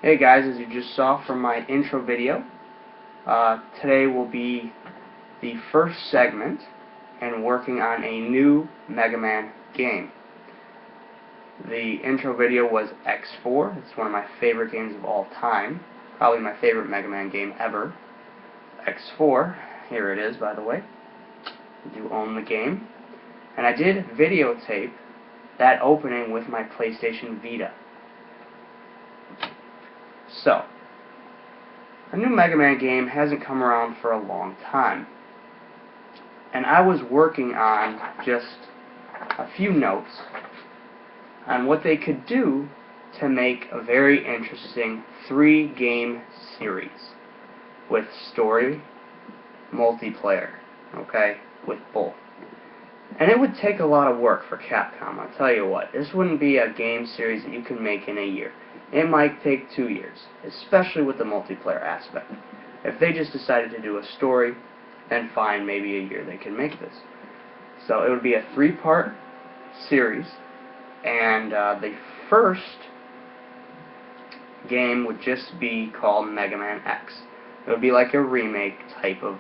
Hey guys, as you just saw from my intro video, today will be the first segment and working on a new Mega Man game. The intro video was X4. It's one of my favorite games of all time. Probably my favorite Mega Man game ever. X4. Here it is, by the way. I do own the game. And I did videotape that opening with my PlayStation Vita. So, a new Mega Man game hasn't come around for a long time. And I was working on just a few notes on what they could do to make a very interesting 3-game series with story, multiplayer, okay, with both. And it would take a lot of work for Capcom, I'll tell you what. This wouldn't be a game series that you can make in a year. It might take 2 years, especially with the multiplayer aspect. If they just decided to do a story, then fine, maybe a year they can make this. So it would be a 3-part series, and the first game would just be called Mega Man X. It would be like a remake type of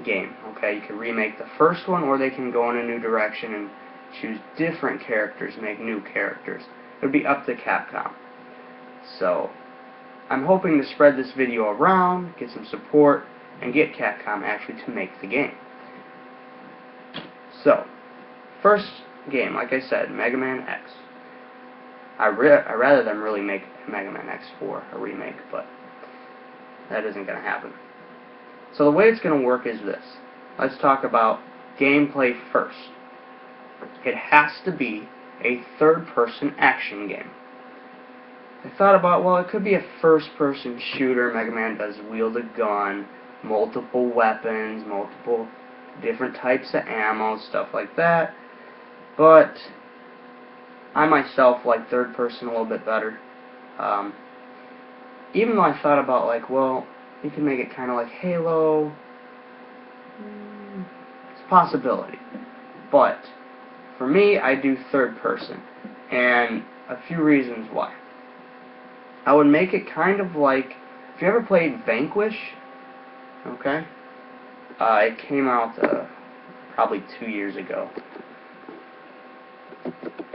game. Okay, you can remake the first one, or they can go in a new direction and choose different characters, make new characters. It would be up to Capcom. So, I'm hoping to spread this video around, get some support, and get Capcom actually to make the game. So, first game, like I said, Mega Man X. I'd rather them really make Mega Man X4 a remake, but that isn't going to happen. So the way it's going to work is this. Let's talk about gameplay first. It has to be a third-person action game. I thought about, well, it could be a first-person shooter. Mega Man does wield a gun, multiple weapons, multiple different types of ammo, stuff like that. But I myself like third-person a little bit better. Even though I thought about, like, well, you can make it kind of like Halo. It's a possibility. But for me, I do third person, and a few reasons why. I would make it kind of like, if you ever played Vanquish, okay? It came out probably 2 years ago.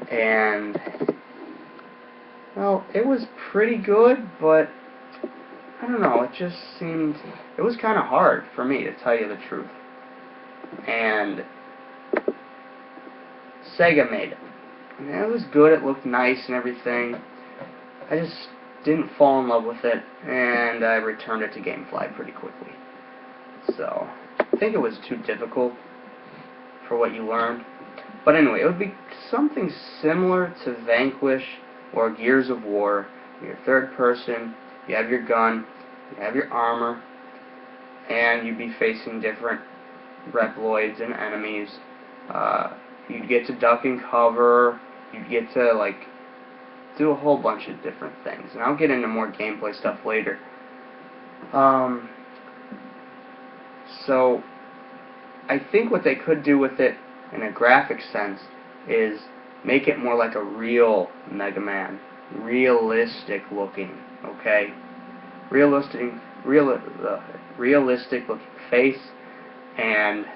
And, well, it was pretty good, but I don't know, it just seemed, it was kind of hard for me, to tell you the truth. And Sega made it. And it was good, it looked nice and everything. I just didn't fall in love with it, and I returned it to GameFly pretty quickly. So, I think it was too difficult for what you learned. But anyway, it would be something similar to Vanquish or Gears of War. You're third person, you have your gun, you have your armor, and you'd be facing different Reploids and enemies. You'd get to duck and cover, you'd get to, like, do a whole bunch of different things. And I'll get into more gameplay stuff later. So, I think what they could do with it in a graphic sense is make it more like a real Mega Man. Realistic looking, okay? Realistic looking face and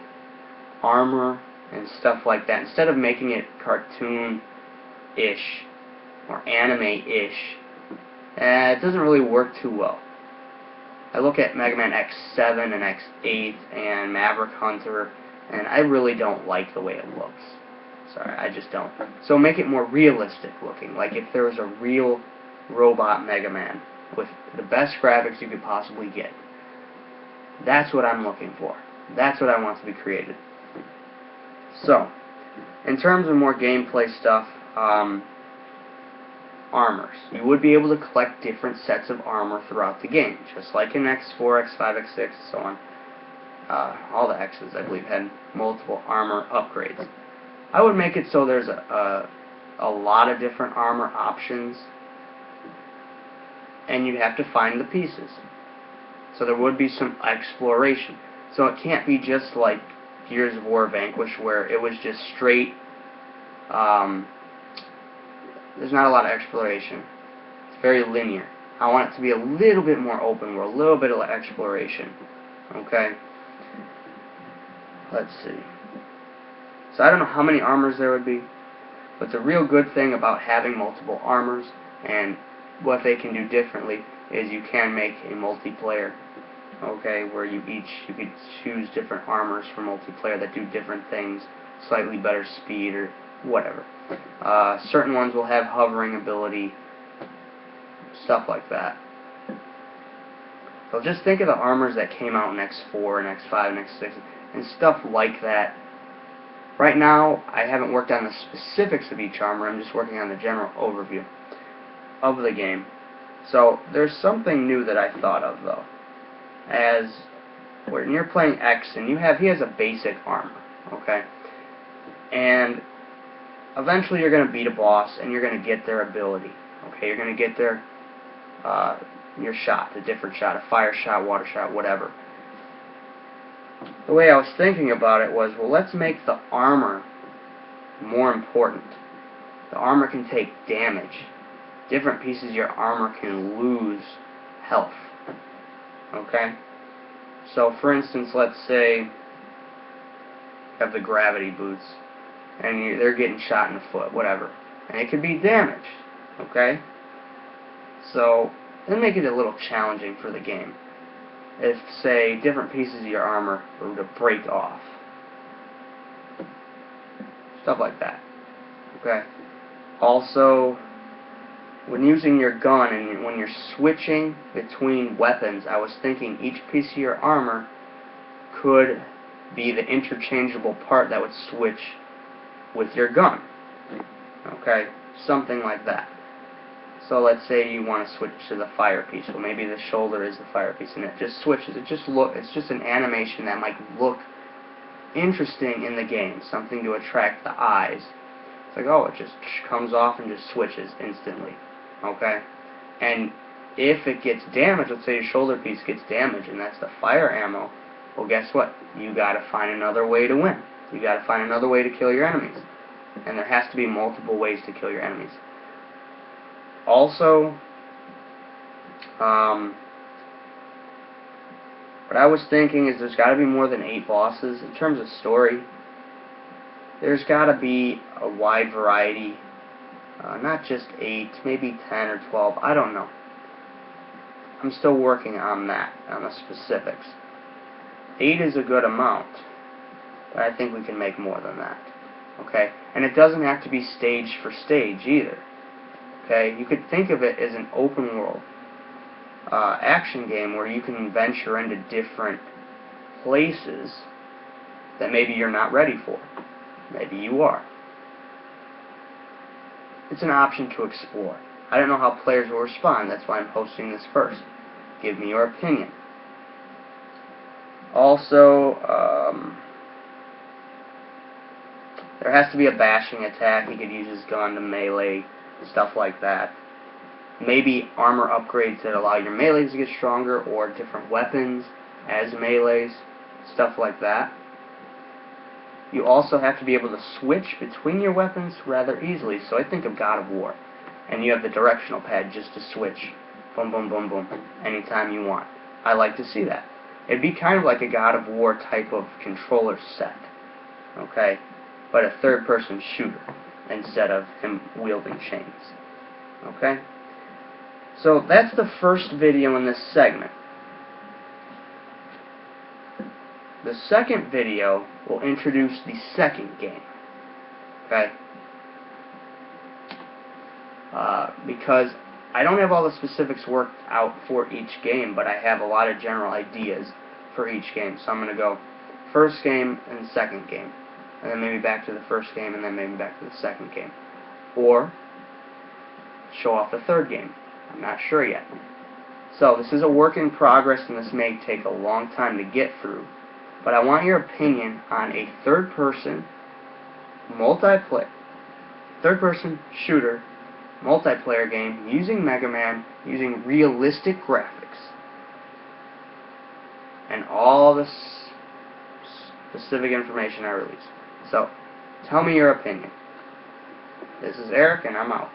armor and stuff like that. Instead of making it cartoon-ish or anime-ish, it doesn't really work too well. I look at Mega Man X7 and X8 and Maverick Hunter, and I really don't like the way it looks. Sorry, I just don't. So make it more realistic looking, like if there was a real robot Mega Man with the best graphics you could possibly get. That's what I'm looking for. That's what I want to be created. So, in terms of more gameplay stuff, armors. You would be able to collect different sets of armor throughout the game, just like in X4, X5, X6, and so on. All the X's, I believe, had multiple armor upgrades. I would make it so there's a lot of different armor options, and you'd have to find the pieces. So there would be some exploration. So it can't be just like Gears of War Vanquish, where it was just straight, there's not a lot of exploration. It's very linear. I want it to be a little bit more open world, a little bit of exploration. Okay? Let's see. So I don't know how many armors there would be, but the real good thing about having multiple armors and what they can do differently is you can make a multiplayer, okay, where you could choose different armors for multiplayer that do different things, slightly better speed or whatever. Certain ones will have hovering ability, stuff like that. So just think of the armors that came out in X4 and X5 and X6 and stuff like that. Right now, I haven't worked on the specifics of each armor. I'm just working on the general overview of the game. So there's something new that I thought of, though. As when you're playing X and he has a basic armor, okay? And eventually you're going to beat a boss and you're going to get their ability, okay? You're going to get their your shot, the different shot, a fire shot, water shot, whatever. The way I was thinking about it was, well, let's make the armor more important. The armor can take damage. Different pieces of your armor can lose health. Okay? So, for instance, let's say you have the gravity boots, and they're getting shot in the foot, whatever. And it could be damaged. Okay? So, then make it a little challenging for the game. If, say, different pieces of your armor were to break off. Stuff like that. Okay? Also, when using your gun and when you're switching between weapons, I was thinking each piece of your armor could be the interchangeable part that would switch with your gun. Okay? Something like that. So let's say you want to switch to the fire piece. Well, maybe the shoulder is the fire piece, and it just switches. It's just an animation that might look interesting in the game, something to attract the eyes. It's like, oh, it just comes off and just switches instantly. Okay? And if it gets damaged, let's say your shoulder piece gets damaged, and that's the fire ammo, well, guess what? You got to find another way to win. You got to find another way to kill your enemies, and there has to be multiple ways to kill your enemies. Also, what I was thinking is there's got to be more than 8 bosses. In terms of story, there's got to be a wide variety, not just 8, maybe 10 or 12, I don't know. I'm still working on that, on the specifics. 8 is a good amount, but I think we can make more than that. Okay? And it doesn't have to be stage for stage either. Okay, you could think of it as an open world action game where you can venture into different places that maybe you're not ready for. Maybe you are. It's an option to explore. I don't know how players will respond. That's why I'm posting this first. Give me your opinion. Also, there has to be a bashing attack. He could use his gun to melee, stuff like that. Maybe armor upgrades that allow your melees to get stronger, or different weapons as melees, stuff like that. You also have to be able to switch between your weapons rather easily, so I think of God of War. And you have the directional pad just to switch, boom, boom, boom, boom, anytime you want. I like to see that. It'd be kind of like a God of War type of controller set, okay? But a third-person shooter instead of him wielding chains. Okay? So that's the first video in this segment. The second video will introduce the second game. Okay? Because I don't have all the specifics worked out for each game, but I have a lot of general ideas for each game. So I'm going to go first game and second game. And then maybe back to the first game, and then maybe back to the second game. Or show off the third game. I'm not sure yet. So this is a work in progress, and this may take a long time to get through. But I want your opinion on a third-person shooter multiplayer game using Mega Man, using realistic graphics, and all the specific information I release. So, tell me your opinion. This is Eric, and I'm out.